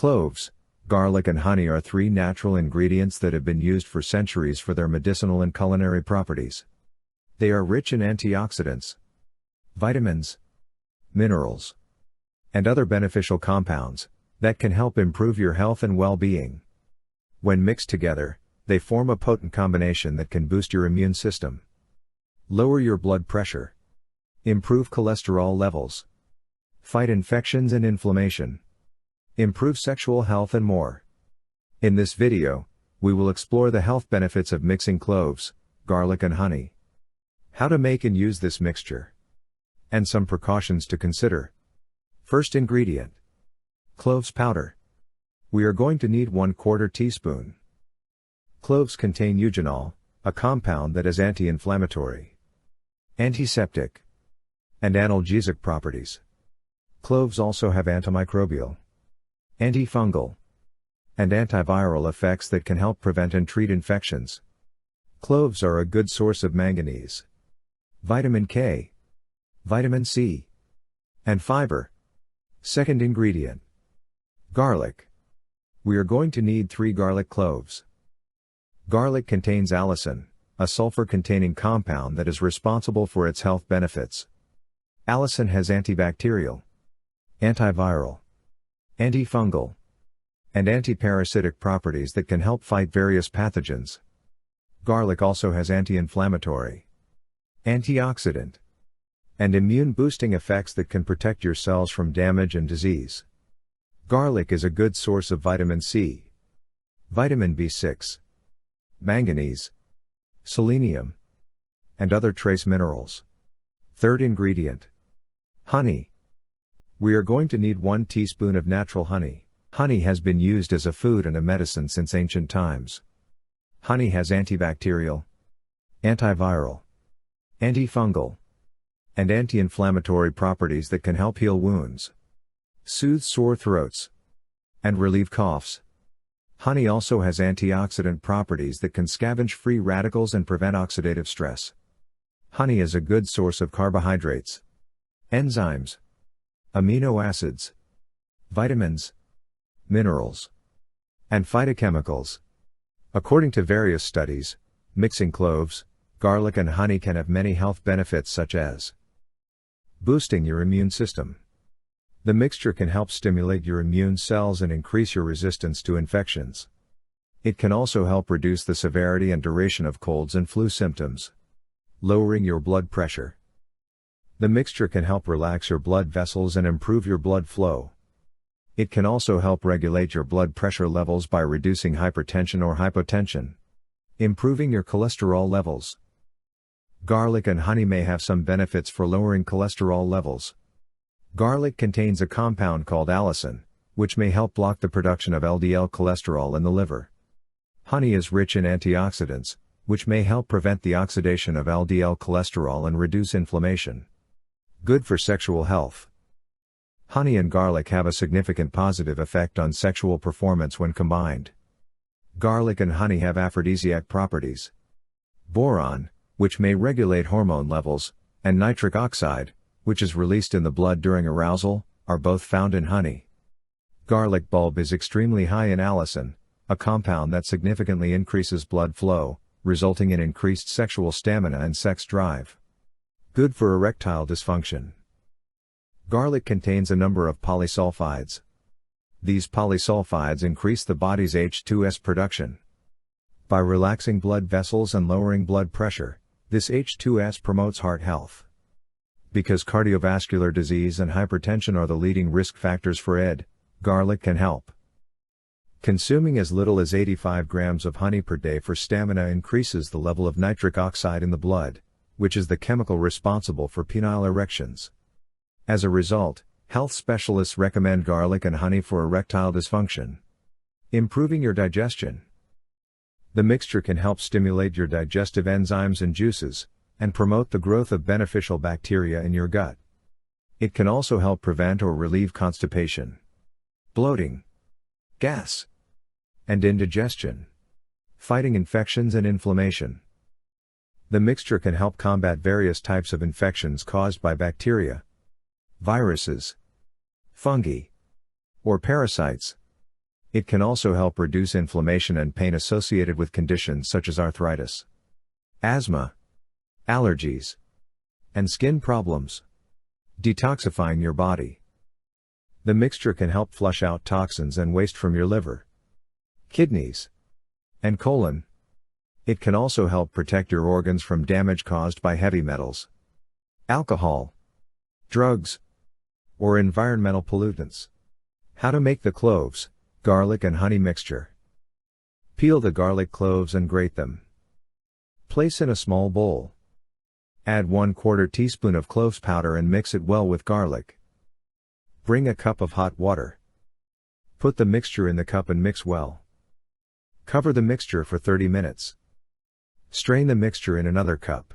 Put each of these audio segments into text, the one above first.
Cloves, garlic and honey are three natural ingredients that have been used for centuries for their medicinal and culinary properties. They are rich in antioxidants, vitamins, minerals, and other beneficial compounds that can help improve your health and well-being. When mixed together, they form a potent combination that can boost your immune system, lower your blood pressure, improve cholesterol levels, fight infections and inflammation, improve sexual health and more. In this video, we will explore the health benefits of mixing cloves, garlic and honey, how to make and use this mixture, and some precautions to consider. First ingredient: cloves powder. We are going to need 1/4 teaspoon. Cloves contain eugenol, a compound that has anti-inflammatory, antiseptic, and analgesic properties. Cloves also have antimicrobial, antifungal, and antiviral effects that can help prevent and treat infections. Cloves are a good source of manganese, vitamin K, vitamin C, and fiber. Second ingredient: garlic. We are going to need 3 garlic cloves. Garlic contains allicin, a sulfur-containing compound that is responsible for its health benefits. Allicin has antibacterial, antiviral, antifungal, and antiparasitic properties that can help fight various pathogens. Garlic also has anti-inflammatory, antioxidant, and immune-boosting effects that can protect your cells from damage and disease. Garlic is a good source of vitamin C, vitamin B6, manganese, selenium, and other trace minerals. Third ingredient: honey. We are going to need 1 teaspoon of natural honey. Honey has been used as a food and a medicine since ancient times. Honey has antibacterial, antiviral, antifungal, and anti-inflammatory properties that can help heal wounds, soothe sore throats, and relieve coughs. Honey also has antioxidant properties that can scavenge free radicals and prevent oxidative stress. Honey is a good source of carbohydrates, enzymes, amino acids, vitamins, minerals, and phytochemicals. According to various studies, mixing cloves, garlic and honey can have many health benefits such as boosting your immune system. The mixture can help stimulate your immune cells and increase your resistance to infections. It can also help reduce the severity and duration of colds and flu symptoms, lowering your blood pressure. The mixture can help relax your blood vessels and improve your blood flow. It can also help regulate your blood pressure levels by reducing hypertension or hypotension, improving your cholesterol levels. Garlic and honey may have some benefits for lowering cholesterol levels. Garlic contains a compound called allicin, which may help block the production of LDL cholesterol in the liver. Honey is rich in antioxidants, which may help prevent the oxidation of LDL cholesterol and reduce inflammation. Good for sexual health. Honey and garlic have a significant positive effect on sexual performance when combined. Garlic and honey have aphrodisiac properties. Boron, which may regulate hormone levels, and nitric oxide, which is released in the blood during arousal, are both found in honey. Garlic bulb is extremely high in allicin, a compound that significantly increases blood flow, resulting in increased sexual stamina and sex drive. Good for erectile dysfunction. Garlic contains a number of polysulfides. These polysulfides increase the body's H2S production. By relaxing blood vessels and lowering blood pressure, this H2S promotes heart health. Because cardiovascular disease and hypertension are the leading risk factors for SAL-Ed, garlic can help. Consuming as little as 85 grams of honey per day for stamina increases the level of nitric oxide in the blood, which is the chemical responsible for penile erections. As a result, health specialists recommend garlic and honey for erectile dysfunction. Improving your digestion. The mixture can help stimulate your digestive enzymes and juices, and promote the growth of beneficial bacteria in your gut. It can also help prevent or relieve constipation, bloating, gas, and indigestion, fighting infections and inflammation. The mixture can help combat various types of infections caused by bacteria, viruses, fungi, or parasites. It can also help reduce inflammation and pain associated with conditions such as arthritis, asthma, allergies, and skin problems. Detoxifying your body. The mixture can help flush out toxins and waste from your liver, kidneys, and colon. It can also help protect your organs from damage caused by heavy metals, alcohol, drugs, or environmental pollutants. How to make the cloves, garlic and honey mixture. Peel the garlic cloves and grate them. Place in a small bowl. Add 1/4 teaspoon of cloves powder and mix it well with garlic. Bring a cup of hot water. Put the mixture in the cup and mix well. Cover the mixture for 30 minutes. Strain the mixture in another cup.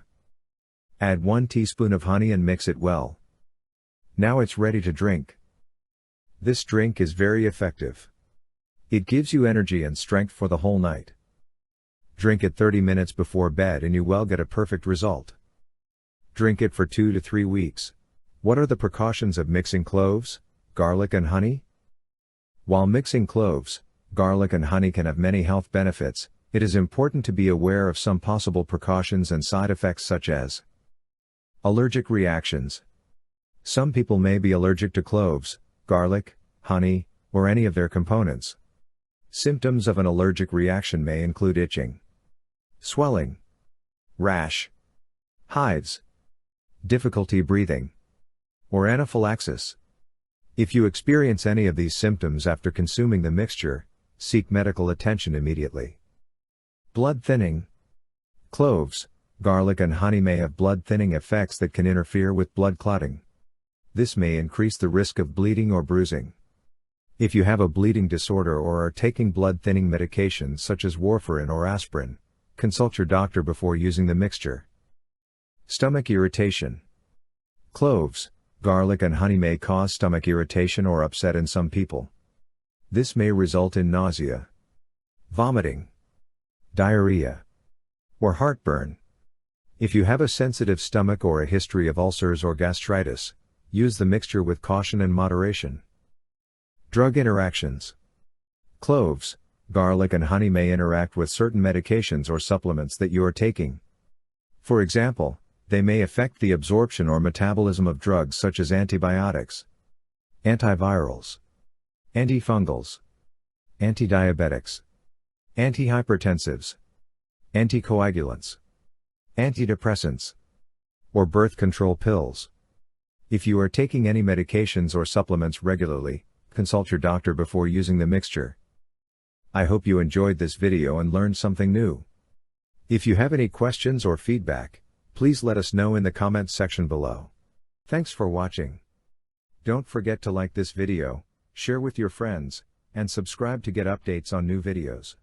Add 1 teaspoon of honey and mix it well. Now it's ready to drink. This drink is very effective. It gives you energy and strength for the whole night. Drink it 30 minutes before bed and you will get a perfect result. Drink it for 2 to 3 weeks. What are the precautions of mixing cloves, garlic and honey? While mixing cloves, garlic and honey can have many health benefits, it is important to be aware of some possible precautions and side effects such as allergic reactions. Some people may be allergic to cloves, garlic, honey, or any of their components. Symptoms of an allergic reaction may include itching, swelling, rash, hives, difficulty breathing, or anaphylaxis. If you experience any of these symptoms after consuming the mixture, seek medical attention immediately. Blood thinning. Cloves, garlic and honey may have blood thinning effects that can interfere with blood clotting. This may increase the risk of bleeding or bruising. If you have a bleeding disorder or are taking blood thinning medications such as warfarin or aspirin, consult your doctor before using the mixture. Stomach irritation. Cloves, garlic and honey may cause stomach irritation or upset in some people. This may result in nausea, vomiting, diarrhea, or heartburn. If you have a sensitive stomach or a history of ulcers or gastritis, use the mixture with caution and moderation. Drug interactions. Cloves, garlic and honey may interact with certain medications or supplements that you are taking. For example, they may affect the absorption or metabolism of drugs such as antibiotics, antivirals, antifungals, antidiabetics, antihypertensives, anticoagulants, antidepressants, or birth control pills. If you are taking any medications or supplements regularly, consult your doctor before using the mixture. I hope you enjoyed this video and learned something new. If you have any questions or feedback, please let us know in the comments section below. Thanks for watching. Don't forget to like this video, share with your friends, and subscribe to get updates on new videos.